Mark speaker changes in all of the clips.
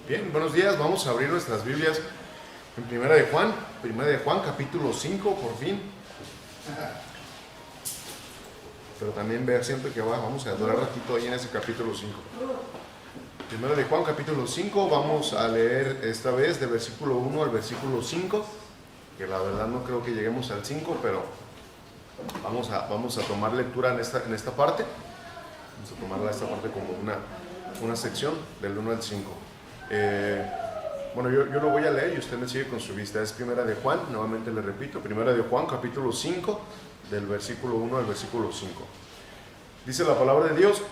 Speaker 1: Bien, buenos días. Vamos a abrir nuestras Biblias en Primera de Juan, capítulo 5, por fin. Pero también ver siempre que vamos a adorar ratito ahí en ese capítulo 5. Primera de Juan, capítulo 5, vamos a leer esta vez de versículo 1 al versículo 5, que la verdad no creo que lleguemos al 5, pero vamos a tomar lectura en esta parte. Vamos a tomarla esta parte como una sección del 1 al 5. Bueno, yo lo voy a leer y usted me sigue con su vista. Es Primera de Juan, nuevamente le repito, Primera de Juan, capítulo 5, del versículo 1 al versículo 5. Dice la palabra de Dios: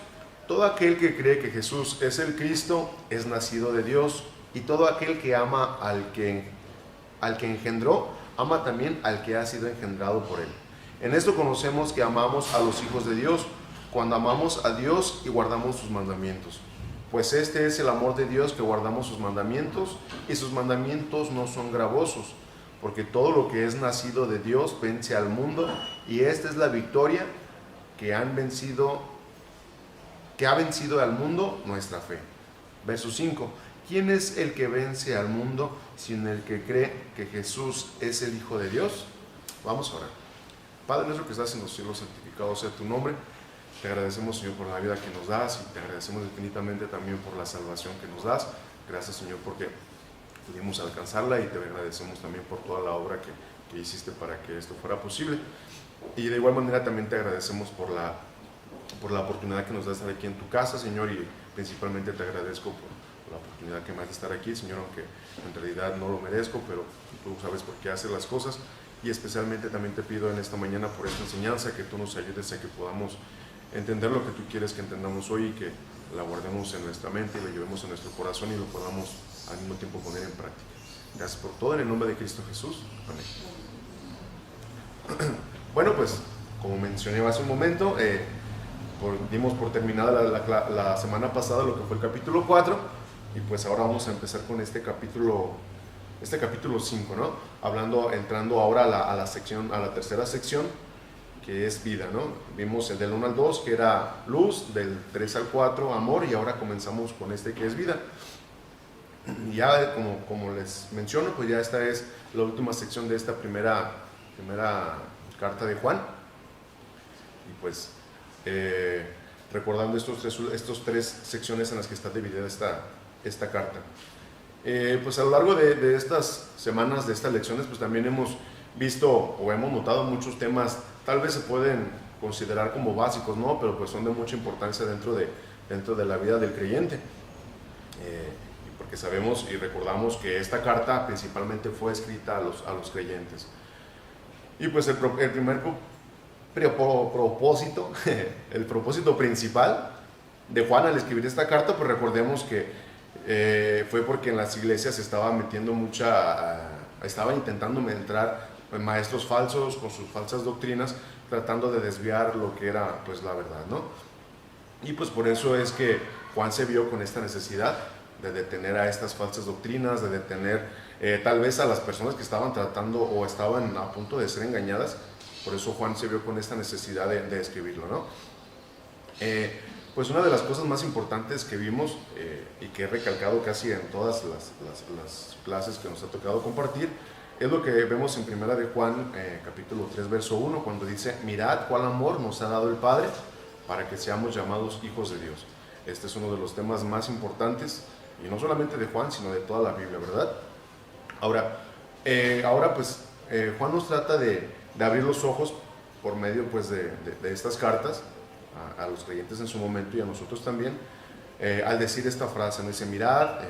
Speaker 1: todo aquel que cree que Jesús es el Cristo es nacido de Dios, y todo aquel que ama al que engendró, ama también al que ha sido engendrado por él. En esto conocemos que amamos a los hijos de Dios, cuando amamos a Dios y guardamos sus mandamientos. Pues este es el amor de Dios, que guardamos sus mandamientos, y sus mandamientos no son gravosos, porque todo lo que es nacido de Dios vence al mundo, y esta es la victoria que ha vencido al mundo, nuestra fe. Verso 5. ¿Quién es el que vence al mundo, sino el que cree que Jesús es el Hijo de Dios? Vamos a orar. Padre nuestro que estás en los cielos, santificado sea tu nombre. Te agradecemos, Señor, por la vida que nos das, y te agradecemos infinitamente también por la salvación que nos das. Gracias, Señor, porque pudimos alcanzarla, y te agradecemos también por toda la obra que hiciste para que esto fuera posible. Y de igual manera también te agradecemos por la oportunidad que nos das de estar aquí en tu casa, Señor, y principalmente te agradezco por la oportunidad que me das de estar aquí, Señor, aunque en realidad no lo merezco, pero tú sabes por qué haces las cosas. Y especialmente también te pido en esta mañana por esta enseñanza, que tú nos ayudes a que podamos entender lo que tú quieres que entendamos hoy, y que la guardemos en nuestra mente y la llevemos en nuestro corazón, y lo podamos al mismo tiempo poner en práctica. Gracias por todo, en el nombre de Cristo Jesús. Amén. Bueno, pues como mencioné hace un momento, dimos por terminada la semana pasada lo que fue el capítulo 4, y pues ahora vamos a empezar con este capítulo 5, ¿no? Entrando ahora a la tercera sección, que es vida, ¿no? Vimos el del 1 al 2, que era luz, del 3 al 4, amor, y ahora comenzamos con este que es vida. Ya como les menciono, pues ya esta es la última sección de esta primera carta de Juan. Y pues recordando estos tres secciones en las que está dividida esta carta. Pues a lo largo de estas semanas, de estas lecciones, pues también hemos visto o hemos notado muchos temas, tal vez se pueden considerar como básicos, ¿no? Pero pues son de mucha importancia dentro de la vida del creyente. Porque sabemos y recordamos que esta carta principalmente fue escrita a los creyentes. Y pues el primer propósito, el propósito principal de Juan al escribir esta carta, pues recordemos que fue porque en las iglesias estaba intentando entrar maestros falsos con sus falsas doctrinas, tratando de desviar lo que era pues la verdad, ¿no? Y pues por eso es que Juan se vio con esta necesidad de detener a estas falsas doctrinas, de detener tal vez a las personas que estaban tratando o estaban a punto de ser engañadas. Por eso Juan se vio con esta necesidad de escribirlo, ¿no? Pues una de las cosas más importantes que vimos y que he recalcado casi en todas las clases que nos ha tocado compartir, es lo que vemos en Primera de Juan, capítulo 3, verso 1, cuando dice: mirad cuál amor nos ha dado el Padre para que seamos llamados hijos de Dios. Este es uno de los temas más importantes, y no solamente de Juan, sino de toda la Biblia, ¿verdad? Ahora pues Juan nos trata de abrir los ojos por medio pues de estas cartas a los creyentes en su momento, y a nosotros también, al decir esta frase, nos dice: mirad,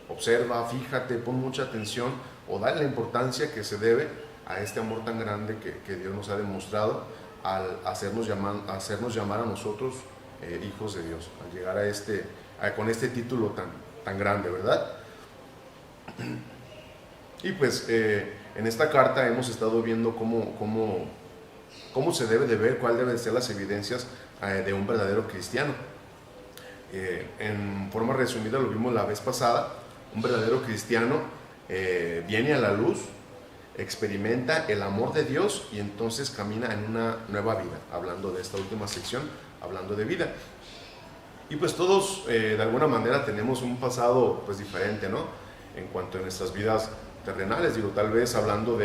Speaker 1: observa, fíjate, pon mucha atención, o dale la importancia que se debe a este amor tan grande que Dios nos ha demostrado al hacernos llamar a nosotros hijos de Dios, al llegar con este título tan grande, ¿verdad? Y pues en esta carta hemos estado viendo cómo se debe de ver, cuál deben ser las evidencias de un verdadero cristiano. En forma resumida lo vimos la vez pasada. Un verdadero cristiano viene a la luz, experimenta el amor de Dios, y entonces camina en una nueva vida. Hablando de esta última sección, hablando de vida. Y pues todos de alguna manera tenemos un pasado pues diferente, ¿no? En cuanto a nuestras vidas terrenales, digo, tal vez hablando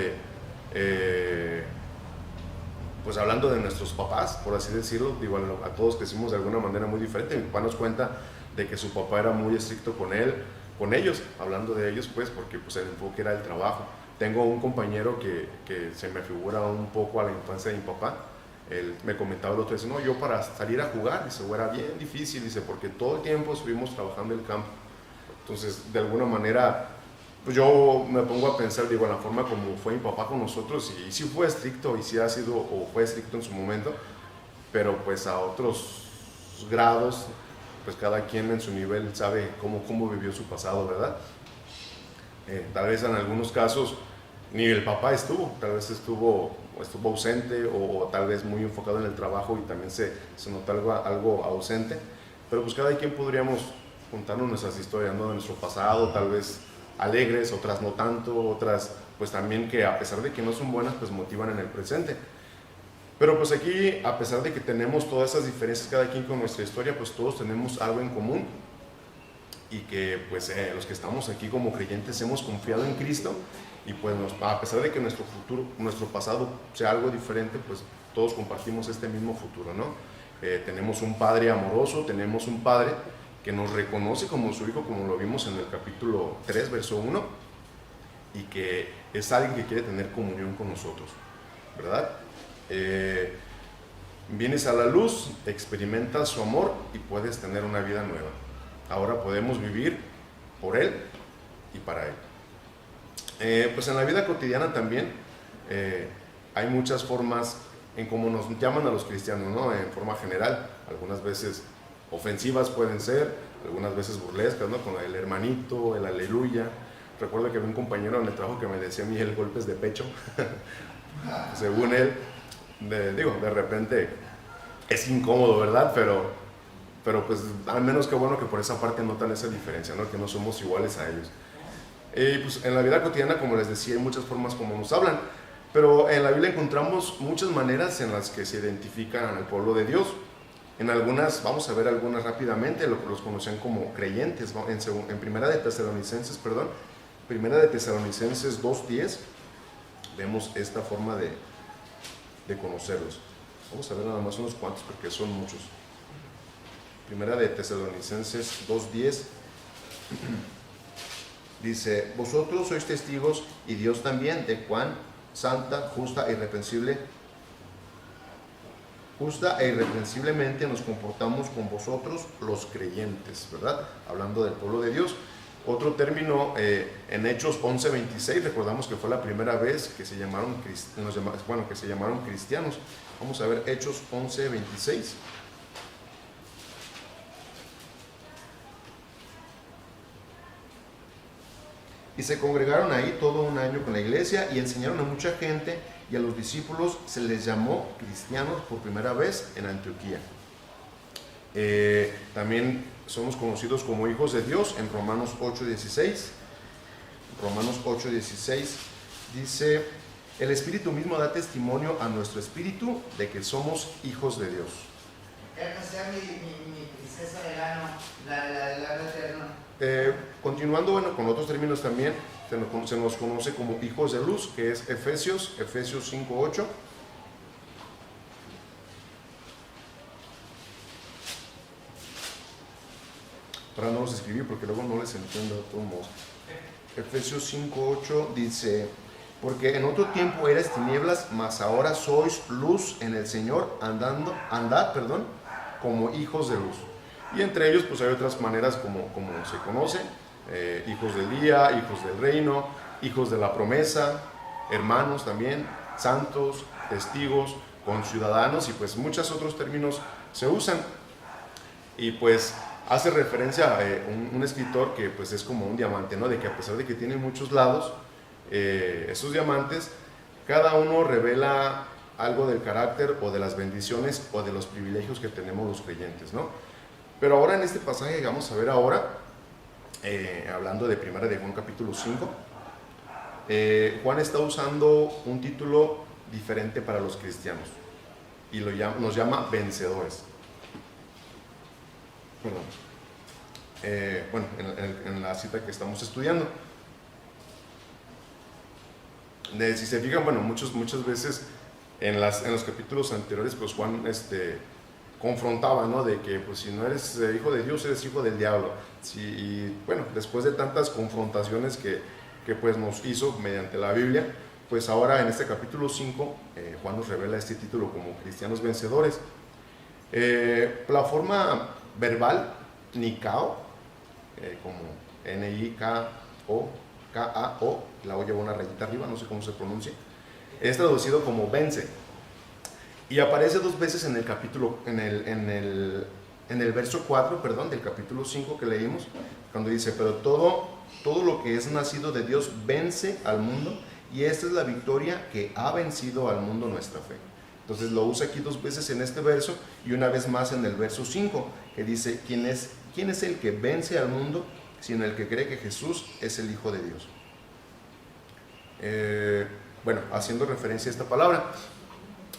Speaker 1: pues hablando de nuestros papás, por así decirlo, digo, a todos crecimos de alguna manera muy diferente. Mi papá nos cuenta de que su papá era muy estricto con él, con ellos, hablando de ellos, pues, porque pues el enfoque era el trabajo. Tengo un compañero que se me figura un poco a la infancia de mi papá. Él me comentaba el otro día, no, yo para salir a jugar, dice, era bien difícil, dice, porque todo el tiempo estuvimos trabajando en el campo. Entonces, de alguna manera, pues yo me pongo a pensar, digo, en la forma como fue mi papá con nosotros, y sí fue estricto, y sí ha sido, o fue estricto en su momento, pero pues a otros grados, pues cada quien en su nivel sabe cómo vivió su pasado, ¿verdad? Tal vez en algunos casos ni el papá estuvo, tal vez estuvo ausente o tal vez muy enfocado en el trabajo y también se notó algo ausente, pero pues cada quien podríamos contarnos nuestras historias, ¿no? De nuestro pasado, tal vez alegres, otras no tanto, otras pues también que a pesar de que no son buenas, pues motivan en el presente. Pero pues aquí, a pesar de que tenemos todas esas diferencias cada quien con nuestra historia, pues todos tenemos algo en común, y que pues los que estamos aquí como creyentes hemos confiado en Cristo, y pues a pesar de que nuestro futuro, nuestro pasado sea algo diferente, pues todos compartimos este mismo futuro, ¿no? Tenemos un Padre amoroso, tenemos un Padre que nos reconoce como su Hijo, como lo vimos en el capítulo 3, verso 1, y que es alguien que quiere tener comunión con nosotros, ¿verdad? Vienes a la luz, experimentas su amor y puedes tener una vida nueva. Ahora podemos vivir por Él y para Él. Pues en la vida cotidiana también hay muchas formas en cómo nos llaman a los cristianos, ¿no? En forma general, algunas veces ofensivas pueden ser, algunas veces burlescas, ¿no? Con el hermanito, el aleluya. Recuerdo que había un compañero en el trabajo que me decía a mí el golpes de pecho. Según él, de repente es incómodo, ¿verdad? Pero pues al menos que bueno que por esa parte notan esa diferencia, ¿no? Que no somos iguales a ellos. Pues en la vida cotidiana, como les decía, hay muchas formas como nos hablan, pero en la Biblia encontramos muchas maneras en las que se identifican al pueblo de Dios. En algunas, vamos a ver algunas rápidamente, los conocían como creyentes. En Primera de Tesalonicenses 2:10, vemos esta forma de conocerlos. Vamos a ver nada más unos cuantos porque son muchos. Primera de Tesalonicenses 2:10 dice: vosotros sois testigos y Dios también de cuán santa, justa e irreprensiblemente nos comportamos con vosotros los creyentes, ¿verdad? Hablando del pueblo de Dios. Otro término en Hechos 11:26, recordamos que fue la primera vez que se llamaron cristianos. Vamos a ver Hechos 11:26. Y se congregaron ahí todo un año con la iglesia y enseñaron a mucha gente, y a los discípulos se les llamó cristianos por primera vez en Antioquía. También somos conocidos como hijos de Dios en Romanos 8:16. Romanos 8:16 dice: el Espíritu mismo da testimonio a nuestro espíritu de que somos hijos de Dios.
Speaker 2: Esa sea mi princesa del ano, la del ano eterno.
Speaker 1: Continuando, bueno, con otros términos también, se nos conoce como hijos de luz, que es Efesios 5:8. Para no los escribir porque luego no les entiendo de todos modos. Efesios 5:8 dice: porque en otro tiempo erais tinieblas, mas ahora sois luz en el Señor, andad, como hijos de luz. Y entre ellos pues hay otras maneras como se conoce: hijos del día, hijos del reino, hijos de la promesa, hermanos también, santos, testigos, conciudadanos, y pues muchos otros términos se usan. Y pues hace referencia a un escritor que pues es como un diamante, ¿no? De que a pesar de que tiene muchos lados, esos diamantes, cada uno revela algo del carácter o de las bendiciones o de los privilegios que tenemos los creyentes, ¿no? Pero ahora en este pasaje que vamos a ver ahora, hablando de Primera de Juan capítulo 5, Juan está usando un título diferente para los cristianos y nos llama vencedores. perdón, bueno, en la cita que estamos estudiando. Si se fijan, bueno, muchas veces en los capítulos anteriores, pues Juan confrontaba, ¿no? De que pues si no eres hijo de Dios, eres hijo del diablo. Y bueno, después de tantas confrontaciones que pues nos hizo mediante la Biblia, pues ahora en este capítulo 5, Juan nos revela este título como cristianos vencedores. La forma verbal, Nikao, como Nikao, K-A-O, la O lleva una rayita arriba, no sé cómo se pronuncia, es traducido como vence. Y aparece dos veces en el capítulo, en el verso 4, perdón, del capítulo 5 que leímos, cuando dice, pero todo lo que es nacido de Dios vence al mundo, y esta es la victoria que ha vencido al mundo, nuestra fe. Entonces lo usa aquí dos veces en este verso, y una vez más en el verso 5, que dice, ¿quién es el que vence al mundo? Sino el que cree que Jesús es el Hijo de Dios. Bueno, haciendo referencia a esta palabra.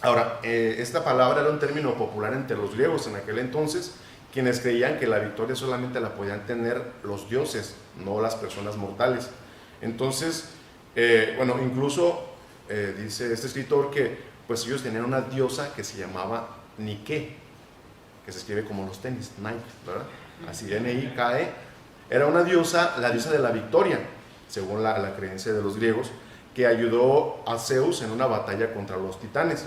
Speaker 1: Ahora, esta palabra era un término popular entre los griegos en aquel entonces, quienes creían que la victoria solamente la podían tener los dioses, no las personas mortales. Entonces, bueno, incluso dice este escritor que pues ellos tenían una diosa que se llamaba Nike, que se escribe como los tenis, Nike, ¿verdad? Así, N-I-K-E. Era una diosa, la diosa de la victoria, según la creencia de los griegos, que ayudó a Zeus en una batalla contra los titanes.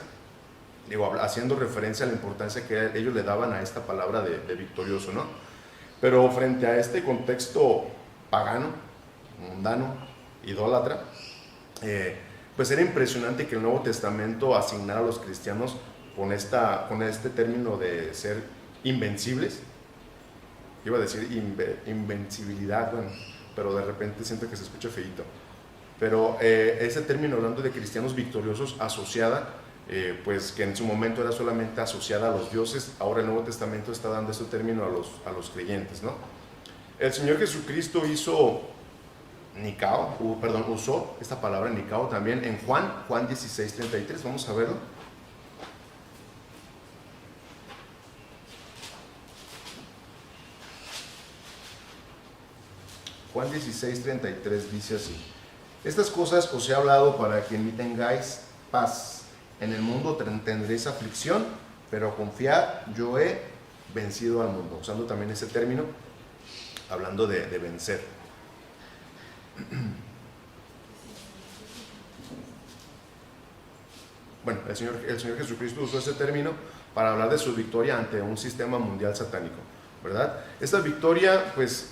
Speaker 1: Digo, haciendo referencia a la importancia que ellos le daban a esta palabra de victorioso, ¿no? Pero frente a este contexto pagano, mundano, idólatra, pues era impresionante que el Nuevo Testamento asignara a los cristianos con este término de ser invencibles. Iba a decir invencibilidad, bueno, pero de repente siento que se escucha feíto. Pero ese término, hablando de cristianos victoriosos, asociada, pues que en su momento era solamente asociada a los dioses, ahora el Nuevo Testamento está dando este término a los creyentes, ¿no? El Señor Jesucristo usó esta palabra Nikao también en Juan 16:33, vamos a verlo. Juan 16:33 dice así: estas cosas os he hablado para que en mí tengáis paz. En el mundo tendréis aflicción, pero confiad, yo he vencido al mundo. Usando también ese término, hablando de vencer. Bueno, el Señor Jesucristo usó ese término para hablar de su victoria ante un sistema mundial satánico, ¿verdad? Esta victoria, pues,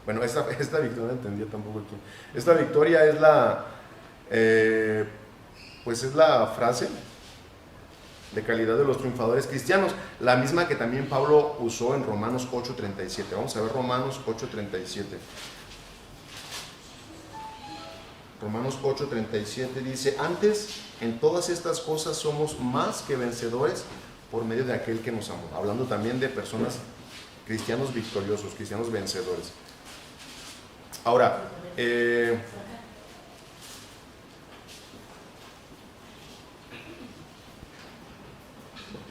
Speaker 1: bueno, esta victoria no entendía tampoco aquí. Esta victoria es pues es la frase de calidad de los triunfadores cristianos, la misma que también Pablo usó en Romanos 8:37. Vamos a ver Romanos 8:37. Romanos 8:37 dice: antes, en todas estas cosas somos más que vencedores por medio de aquel que nos amó. Hablando también de personas, cristianos victoriosos, cristianos vencedores. Ahora,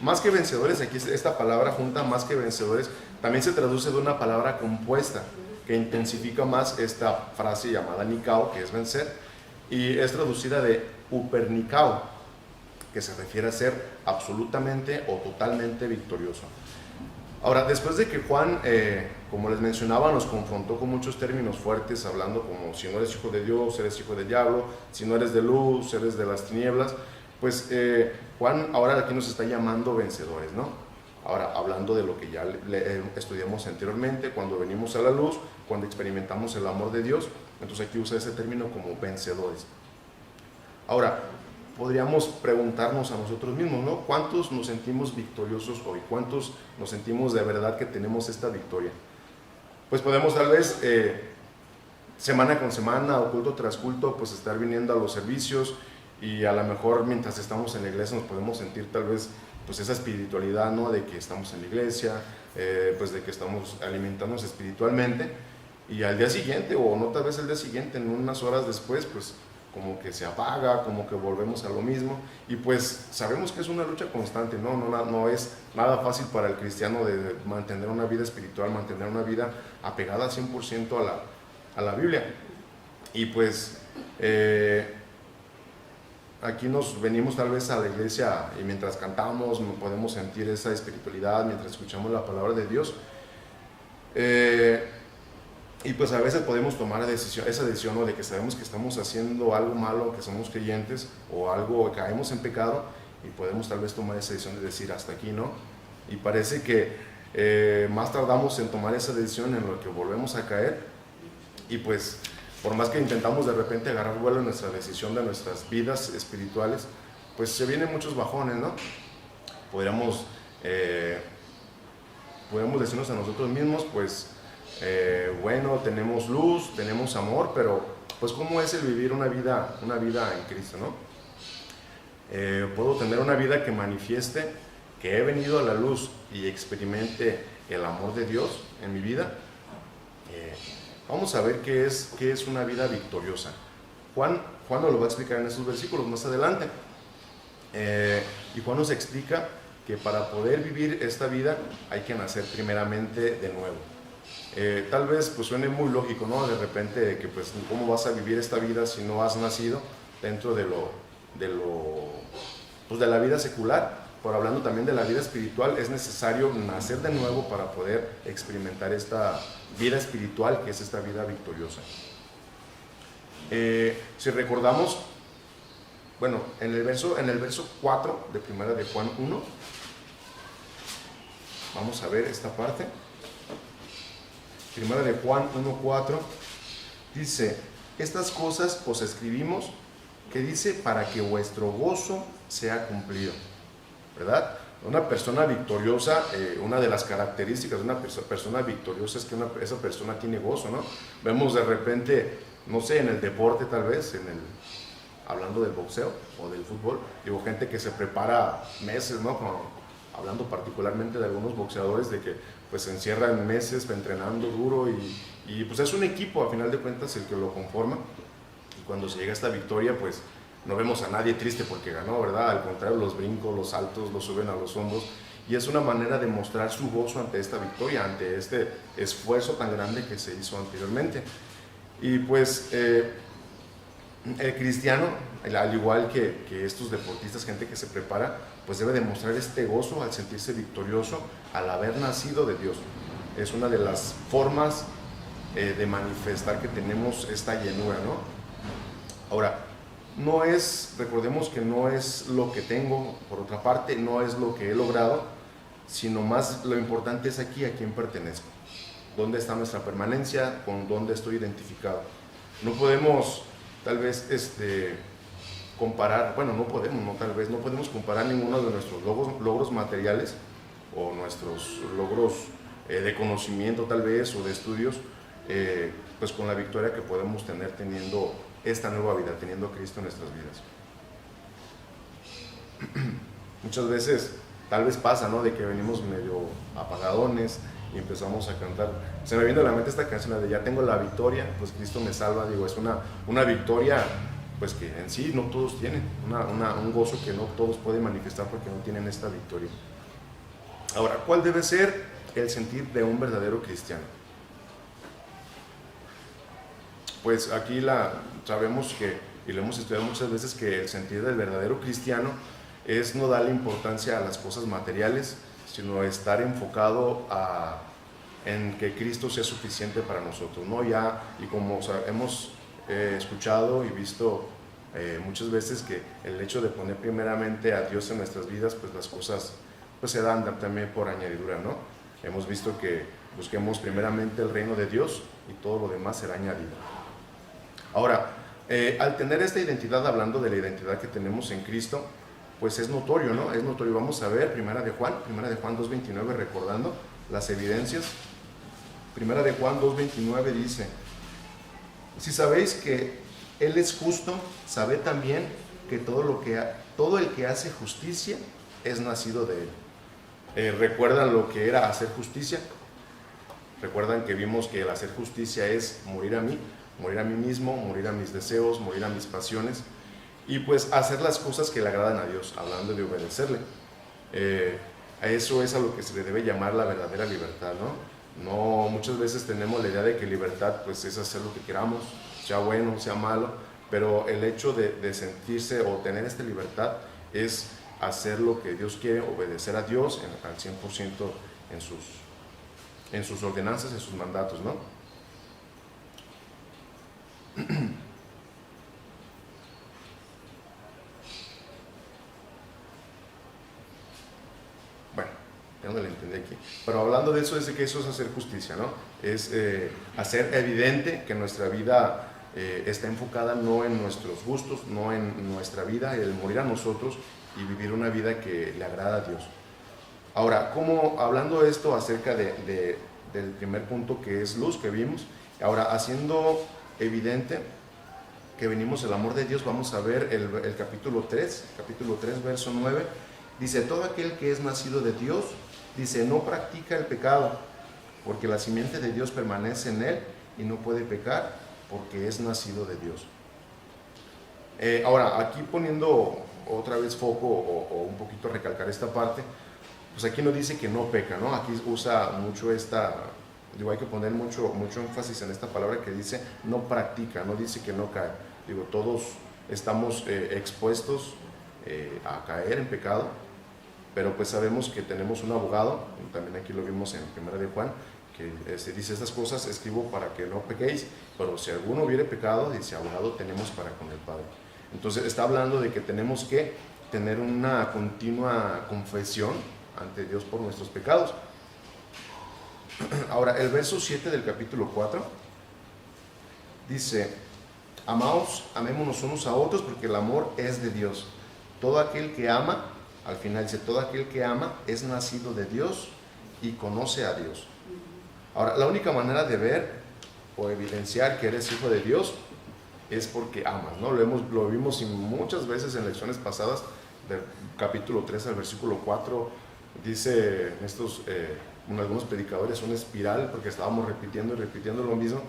Speaker 1: más que vencedores, aquí esta palabra junta más que vencedores, también se traduce de una palabra compuesta que intensifica más esta frase llamada Nikao, que es vencer, y es traducida de upernikao, que se refiere a ser absolutamente o totalmente victorioso. Ahora, después de que Juan, como les mencionaba, nos confrontó con muchos términos fuertes, hablando como si no eres hijo de Dios, eres hijo del diablo, si no eres de luz, eres de las tinieblas, pues Juan ahora aquí nos está llamando vencedores, ¿no? Ahora, hablando de lo que ya estudiamos anteriormente, cuando venimos a la luz, cuando experimentamos el amor de Dios, entonces aquí usa ese término como vencedores. Ahora, podríamos preguntarnos a nosotros mismos, ¿no? ¿Cuántos nos sentimos victoriosos hoy? ¿Cuántos nos sentimos de verdad que tenemos esta victoria? Pues podemos tal vez semana con semana o culto tras culto, pues estar viniendo a los servicios, y a lo mejor mientras estamos en la iglesia nos podemos sentir tal vez pues esa espiritualidad, ¿no? De que estamos en la iglesia, pues de que estamos alimentándonos espiritualmente, y al día siguiente, o no tal vez el día siguiente, en unas horas después, pues como que se apaga, como que volvemos a lo mismo, y pues sabemos que es una lucha constante, no es nada fácil para el cristiano de mantener una vida espiritual, mantener una vida apegada 100% a la Biblia. Y pues aquí nos venimos tal vez a la iglesia y mientras cantamos podemos sentir esa espiritualidad, mientras escuchamos la palabra de Dios. Y pues a veces podemos tomar esa decisión, ¿no? De que sabemos que estamos haciendo algo malo, que somos creyentes o algo, caemos en pecado, y podemos tal vez tomar esa decisión de decir hasta aquí, ¿no? Y parece que más tardamos en tomar esa decisión en lo que volvemos a caer, y pues por más que intentamos de repente agarrar vuelo en nuestra decisión de nuestras vidas espirituales, pues se vienen muchos bajones, ¿no? Podríamos decirnos a nosotros mismos, pues bueno, tenemos luz, tenemos amor, pero pues ¿cómo es el vivir una vida en Cristo, no? Puedo tener una vida que manifieste que he venido a la luz y experimente el amor de Dios en mi vida. Vamos a ver qué es una vida victoriosa. Juan nos lo va a explicar en esos versículos más adelante. Y Juan nos explica que para poder vivir esta vida hay que nacer primeramente de nuevo. Tal vez pues suene muy lógico, ¿no? De repente que pues ¿cómo vas a vivir esta vida si no has nacido dentro de la vida secular? Pero hablando también de la vida espiritual, es necesario nacer de nuevo para poder experimentar esta vida espiritual, que es esta vida victoriosa. Si recordamos, bueno, en el verso 4 de primera de Juan 1, vamos a ver esta parte. Primera de Juan 1:4 dice: estas cosas os escribimos, que dice, para que vuestro gozo sea cumplido, ¿verdad? Una persona victoriosa, una de las características de una persona victoriosa es que esa persona tiene gozo, ¿no? Vemos de repente, no sé, en el deporte tal vez, hablando del boxeo o del fútbol, digo, gente que se prepara meses, ¿no? Hablando particularmente de algunos boxeadores, de que pues se encierran meses entrenando duro y pues es un equipo a final de cuentas el que lo conforma, y cuando se llega a esta victoria pues no vemos a nadie triste porque ganó, ¿verdad? Al contrario, los brincos, los saltos, los suben a los hombros, y es una manera de mostrar su gozo ante esta victoria, ante este esfuerzo tan grande que se hizo anteriormente. Y pues el cristiano, al igual que estos deportistas, gente que se prepara, pues debe demostrar este gozo al sentirse victorioso, al haber nacido de Dios. Es una de las formas de manifestar que tenemos esta llenura, ¿no? Ahora, recordemos que no es lo que tengo, por otra parte, no es lo que he logrado, sino más lo importante es aquí a quién pertenezco, dónde está nuestra permanencia, con dónde estoy identificado. No podemos tal vez comparar, bueno, no podemos comparar ninguno de nuestros logros materiales o nuestros logros de conocimiento tal vez o de estudios, pues con la victoria que podemos tener teniendo esta nueva vida, teniendo a Cristo en nuestras vidas. Muchas veces tal vez pasa, ¿no? De que venimos medio apagadones y empezamos a cantar. Se me viene a la mente esta canción de ya tengo la victoria, pues Cristo me salva. Digo, es una victoria pues que en sí no todos tienen, un gozo que no todos pueden manifestar porque no tienen esta victoria. Ahora, ¿cuál debe ser el sentir de un verdadero cristiano? Pues aquí sabemos que, y lo hemos estudiado muchas veces, que el sentir del verdadero cristiano es no darle importancia a las cosas materiales, sino estar enfocado en que Cristo sea suficiente para nosotros, ¿no? Y como hemos escuchado y visto muchas veces, que el hecho de poner primeramente a Dios en nuestras vidas, pues las cosas pues se dan también por añadidura, ¿no? Hemos visto que busquemos primeramente el reino de Dios y todo lo demás será añadido. Ahora, al tener esta identidad, hablando de la identidad que tenemos en Cristo, pues es notorio, ¿no? Es notorio. Vamos a ver Primera de Juan 2:29, recordando las evidencias. Primera de Juan 2:29 dice: si sabéis que Él es justo, sabed también que todo el que hace justicia es nacido de Él. ¿Recuerdan lo que era hacer justicia? ¿Recuerdan que vimos que el hacer justicia es morir a mí? morir a mí mismo, morir a mis deseos, morir a mis pasiones y pues hacer las cosas que le agradan a Dios, hablando de obedecerle. A eso es a lo que se le debe llamar la verdadera libertad, ¿no? No, muchas veces tenemos la idea de que libertad pues es hacer lo que queramos, sea bueno, sea malo, pero el hecho de sentirse o tener esta libertad es hacer lo que Dios quiere, obedecer a Dios al 100% en sus ordenanzas, en sus mandatos, ¿no? Bueno, ya no le entendí aquí. Pero hablando de eso, es de que eso es hacer justicia, ¿no? Es hacer evidente que nuestra vida está enfocada no en nuestros gustos, no en nuestra vida, el morir a nosotros y vivir una vida que le agrada a Dios. Ahora, como hablando esto acerca del primer punto que es luz que vimos, ahora haciendo evidente que venimos el amor de Dios, vamos a ver el capítulo 3, verso 9, dice, todo aquel que es nacido de Dios, dice, no practica el pecado, porque la simiente de Dios permanece en él y no puede pecar, porque es nacido de Dios. Ahora, aquí poniendo otra vez foco o un poquito recalcar esta parte, pues aquí no dice que no peca, ¿no? Aquí usa mucho hay que poner mucho énfasis en esta palabra que dice no practica, no dice que no cae. Todos estamos expuestos a caer en pecado, pero pues sabemos que tenemos un abogado, también aquí lo vimos en 1 de Juan, que se dice estas cosas, escribo para que no pequéis, pero si alguno hubiere pecado, dice, abogado tenemos para con el Padre. Entonces está hablando de que tenemos que tener una continua confesión ante Dios por nuestros pecados. Ahora, el verso 7 del capítulo 4 dice, amaos, amémonos unos a otros porque el amor es de Dios. Todo aquel que ama, al final dice, todo aquel que ama es nacido de Dios y conoce a Dios. Ahora, la única manera de ver o evidenciar que eres hijo de Dios es porque amas, ¿no? Lo vimos muchas veces en lecciones pasadas, del capítulo 3 al versículo 4, dice en algunos predicadores una espiral, porque estábamos repitiendo y repitiendo lo mismo,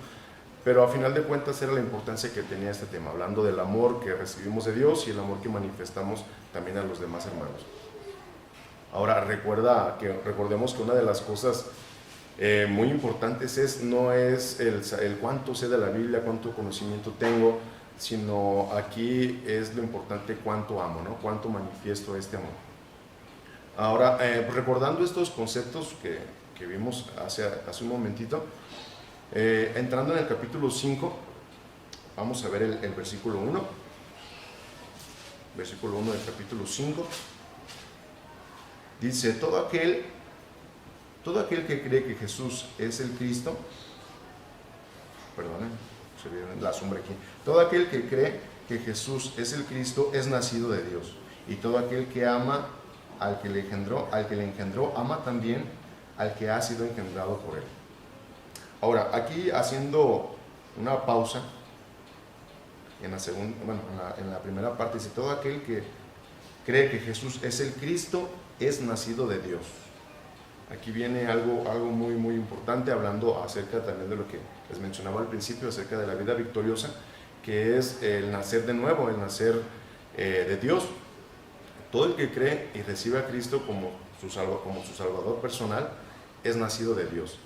Speaker 1: pero a final de cuentas era la importancia que tenía este tema, hablando del amor que recibimos de Dios y el amor que manifestamos también a los demás hermanos. Ahora, recordemos que una de las cosas muy importantes no es el cuánto sé de la Biblia, cuánto conocimiento tengo, sino aquí es lo importante cuánto amo, ¿no? Cuánto manifiesto este amor. Ahora, recordando estos conceptos que vimos hace un momentito, entrando en el capítulo 5, vamos a ver el versículo 1. Versículo 1 del capítulo 5. Dice, todo aquel que cree que Jesús es el Cristo, perdonen, se ve la sombra aquí, todo aquel que cree que Jesús es el Cristo es nacido de Dios, y todo aquel que ama al que le engendró, ama también al que ha sido engendrado por él. Ahora, aquí haciendo una pausa, en la primera parte dice, todo aquel que cree que Jesús es el Cristo es nacido de Dios. Aquí viene algo muy, muy importante, hablando acerca también de lo que les mencionaba al principio, acerca de la vida victoriosa, que es el nacer de nuevo, el nacer de Dios. Todo el que cree y recibe a Cristo como su Salvador personal es nacido de Dios,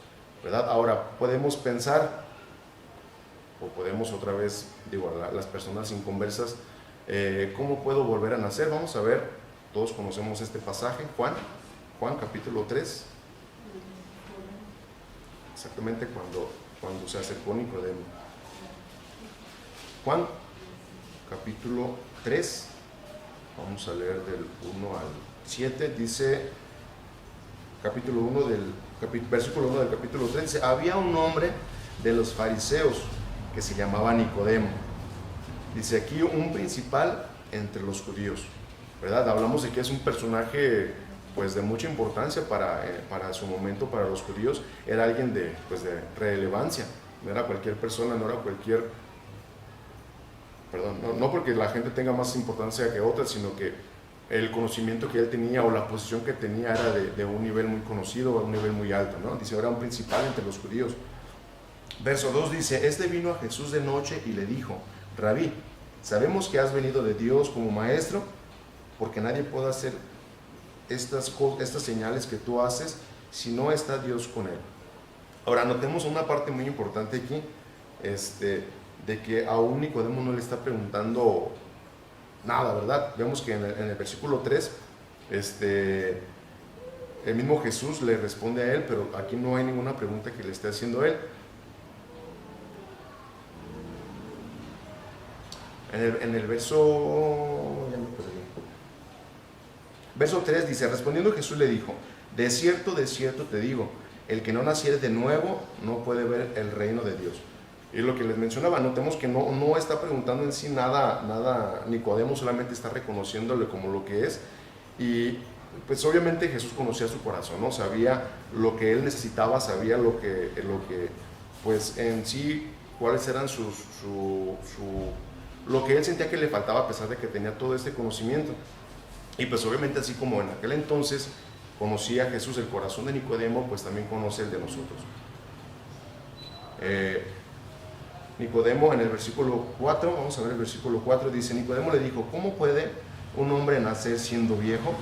Speaker 1: ¿verdad? Ahora, podemos pensar, o podemos otra vez, las personas inconversas, ¿cómo puedo volver a nacer? Vamos a ver, todos conocemos este pasaje, Juan capítulo 3, exactamente cuando se acercó Nicodemo. Juan capítulo 3, vamos a leer del 1 al 7, dice, capítulo 1 versículo 1 del capítulo 3, dice, había un hombre de los fariseos que se llamaba Nicodemo. Dice aquí, un principal entre los judíos, ¿verdad? Hablamos de que es un personaje pues de mucha importancia para su momento, para los judíos. Era alguien de relevancia, no era cualquier persona, no era cualquier, no porque la gente tenga más importancia que otras, sino que el conocimiento que él tenía o la posición que tenía era de un nivel muy conocido, un nivel muy alto, ¿no? Dice, era un principal entre los judíos. Verso 2 dice, este vino a Jesús de noche y le dijo, Rabí, sabemos que has venido de Dios como maestro, porque nadie puede hacer estas señales que tú haces si no está Dios con él. Ahora, notemos una parte muy importante aquí, de que aún Nicodemo no le está preguntando nada, ¿verdad? Vemos que en el versículo 3, el mismo Jesús le responde a él, pero aquí no hay ninguna pregunta que le esté haciendo él. En el verso, ya me perdí. Verso 3 dice, respondiendo Jesús le dijo, de cierto te digo, el que no naciere de nuevo no puede ver el reino de Dios. Y lo que les mencionaba, notemos que no está preguntando en sí nada, Nicodemo solamente está reconociéndole como lo que es. Y pues obviamente Jesús conocía su corazón, ¿no? Sabía lo que él necesitaba, sabía lo que pues en sí, cuáles eran lo que él sentía que le faltaba a pesar de que tenía todo este conocimiento. Y pues obviamente así como en aquel entonces conocía a Jesús el corazón de Nicodemo, pues también conoce el de nosotros. Nicodemo en el versículo 4, vamos a ver el versículo 4, dice, Nicodemo le dijo, ¿cómo puede un hombre nacer siendo viejo?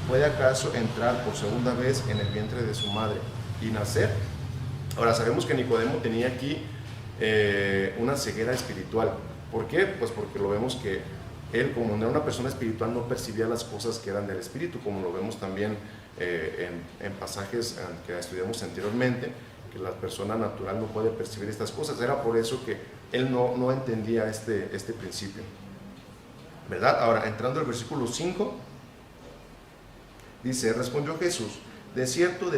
Speaker 1: ¿Puede acaso entrar por segunda vez en el vientre de su madre y nacer? Ahora sabemos que Nicodemo tenía aquí una ceguera espiritual. ¿Por qué? Pues porque lo vemos que él, como no era una persona espiritual, no percibía las cosas que eran del espíritu, como lo vemos también en pasajes que estudiamos anteriormente, que la persona natural no puede percibir estas cosas. Era por eso que él no entendía este principio, ¿verdad? Ahora, entrando al versículo 5, dice, respondió Jesús, de cierto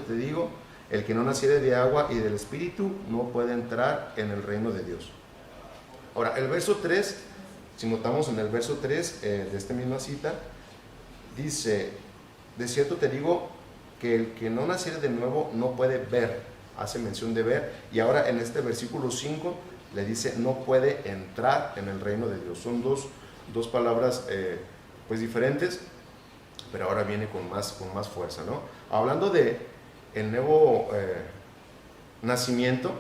Speaker 1: te digo, el que no naciere de agua y del espíritu no puede entrar en el reino de Dios. Ahora, el verso 3, si notamos en el verso 3 de esta misma cita, dice, de cierto te digo que el que no naciere de nuevo no puede ver, hace mención de ver, y ahora en este versículo 5 le dice, no puede entrar en el reino de Dios. Son dos palabras pues diferentes, pero ahora viene con más fuerza, ¿no? Hablando de el nuevo nacimiento,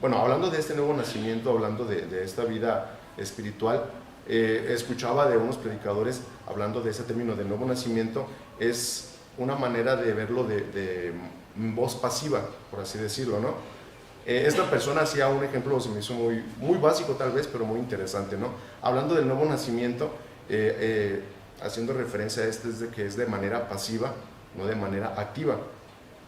Speaker 1: hablando de este nuevo nacimiento, hablando de esta vida espiritual, escuchaba de unos predicadores hablando de ese término de nuevo nacimiento. Es una manera de verlo de voz pasiva, por así decirlo, ¿no? Esta persona hacía un ejemplo, se me hizo muy básico tal vez, pero muy interesante, ¿no? Hablando del nuevo nacimiento, haciendo referencia a es de que es de manera pasiva, no de manera activa.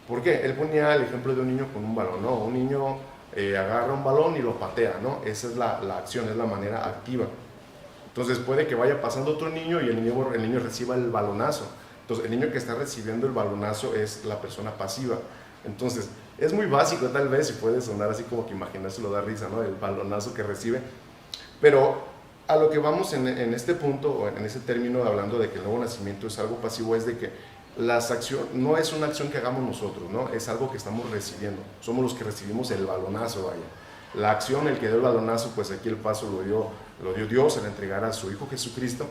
Speaker 1: ¿Por qué? Él ponía el ejemplo de un niño con un balón, ¿no? Un niño agarra un balón y lo patea, ¿no? Esa es la acción, es la manera activa. Entonces puede que vaya pasando otro niño y el niño reciba el balonazo. Entonces el niño que está recibiendo el balonazo es la persona pasiva. Entonces es muy básico tal vez, y puede sonar así como que imaginárselo da risa, ¿no? El balonazo que recibe. Pero a lo que vamos en este punto, o en ese término, hablando de que el nuevo nacimiento es algo pasivo, es de que no es una acción que hagamos nosotros, ¿no? Es algo que estamos recibiendo. Somos los que recibimos el balonazo, vaya. La acción, el que dio el balonazo, pues aquí el paso lo dio Dios al entregar a su Hijo Jesucristo,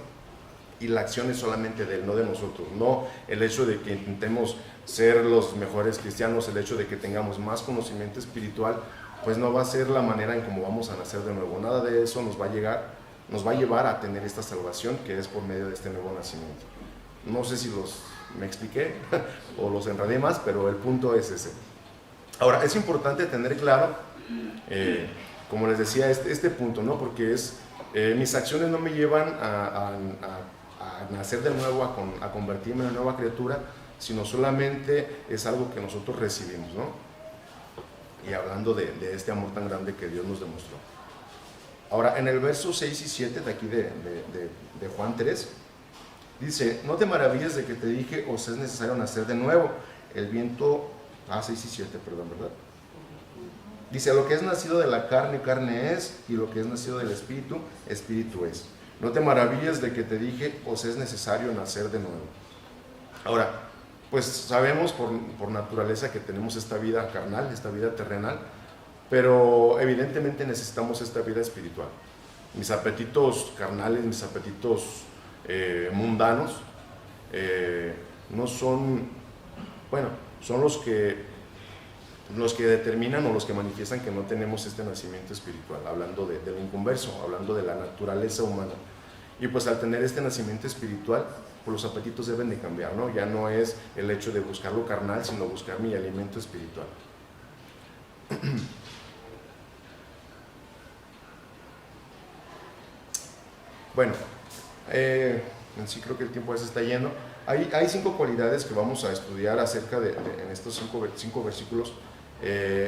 Speaker 1: y la acción es solamente de Él, no de nosotros. No el hecho de que intentemos ser los mejores cristianos, el hecho de que tengamos más conocimiento espiritual, pues no va a ser la manera en cómo vamos a nacer de nuevo. Nada de eso nos va a llevar a tener esta salvación que es por medio de este nuevo nacimiento. No sé si me expliqué o los enredé más, pero el punto es ese. Ahora, es importante tener claro, como les decía, este punto, ¿no? Porque mis acciones no me llevan a nacer de nuevo, a convertirme en una nueva criatura, sino solamente es algo que nosotros recibimos, ¿no? Y hablando de este amor tan grande que Dios nos demostró. Ahora, en el verso 6 y 7 de aquí de Juan 3, dice, no te maravilles de que te dije, os es necesario nacer de nuevo. El viento, 6 y 7, perdón, ¿verdad? Dice, lo que es nacido de la carne, carne es, y lo que es nacido del espíritu, espíritu es. No te maravilles de que te dije, os es necesario nacer de nuevo. Ahora, pues sabemos por naturaleza que tenemos esta vida carnal, esta vida terrenal, pero evidentemente necesitamos esta vida espiritual. Mis apetitos carnales, mis apetitos mundanos, no son, son los que los que determinan o los que manifiestan que no tenemos este nacimiento espiritual, hablando del inconverso, hablando de la naturaleza humana. Y pues al tener este nacimiento espiritual, pues los apetitos deben de cambiar, ¿no? Ya no es el hecho de buscar lo carnal, sino buscar mi alimento espiritual. Bueno, en sí creo que el tiempo ya se está yendo. Hay 5 cualidades que vamos a estudiar acerca en estos 5 versículos,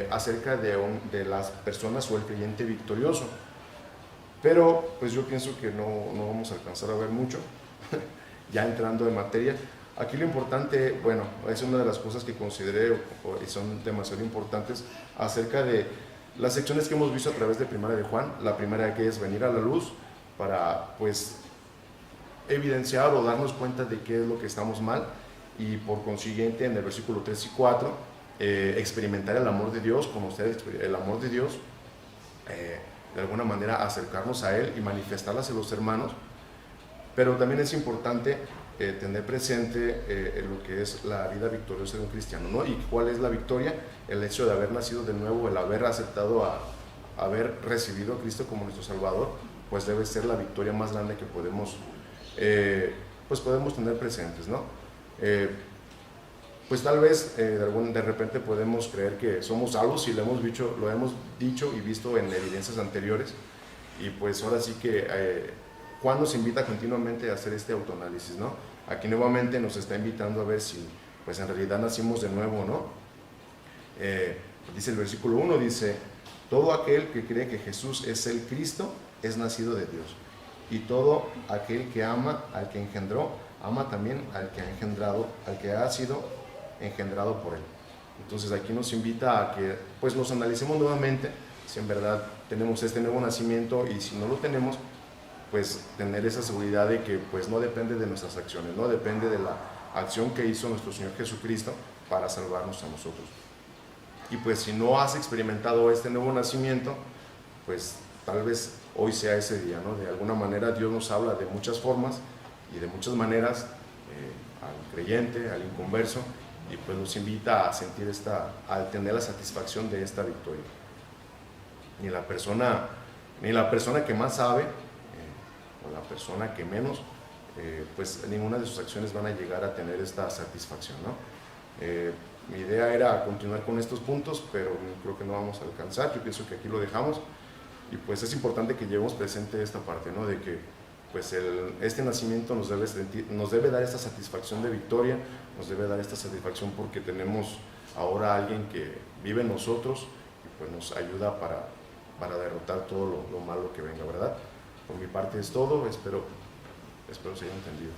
Speaker 1: acerca de las personas o el creyente victorioso. Pero pues yo pienso que no vamos a alcanzar a ver mucho, ya entrando en materia. Aquí lo importante, bueno, es una de las cosas que consideré y son demasiado importantes acerca de las secciones que hemos visto a través de Primera de Juan. La primera, que es venir a la luz para pues evidenciar o darnos cuenta de qué es lo que estamos mal, y por consiguiente en el versículo 3 y 4 experimentar el amor de Dios, conocer el amor de Dios, de alguna manera acercarnos a Él y manifestarlo hacia los hermanos. Pero también es importante tener presente lo que es la vida victoriosa de un cristiano, ¿no? ¿Y cuál es la victoria? El hecho de haber nacido de nuevo, el haber aceptado haber recibido a Cristo como nuestro Salvador, pues debe ser la victoria más grande que podemos tener presentes, ¿no? Pues tal vez de repente podemos creer que somos salvos, y lo hemos dicho y visto en evidencias anteriores, y pues ahora sí que Juan nos invita continuamente a hacer este autoanálisis, ¿no? Aquí nuevamente nos está invitando a ver si pues en realidad nacimos de nuevo, ¿no? Dice el versículo 1, dice: todo aquel que cree que Jesús es el Cristo es nacido de Dios, y todo aquel que ama al que engendró, ama también al que ha engendrado, al que ha sido engendrado por él. Entonces aquí nos invita a que pues nos analicemos nuevamente si en verdad tenemos este nuevo nacimiento, y si no lo tenemos, pues tener esa seguridad de que pues no depende de nuestras acciones, no depende de la acción que hizo nuestro Señor Jesucristo para salvarnos a nosotros. Y pues si no has experimentado este nuevo nacimiento, pues tal vez hoy sea ese día, ¿no? De alguna manera Dios nos habla de muchas formas y de muchas maneras al creyente, al inconverso, y pues nos invita a sentir a tener la satisfacción de esta victoria. Ni la persona que más sabe o la persona que menos, pues ninguna de sus acciones van a llegar a tener esta satisfacción, ¿no? Mi idea era continuar con estos puntos, pero creo que no vamos a alcanzar. Yo pienso que aquí lo dejamos, y pues es importante que llevemos presente esta parte, ¿no? De que pues este nacimiento nos debe dar esta satisfacción de victoria, nos debe dar esta satisfacción porque tenemos ahora a alguien que vive en nosotros y pues nos ayuda para derrotar todo lo malo que venga, ¿verdad? Por mi parte es todo, espero se haya entendido.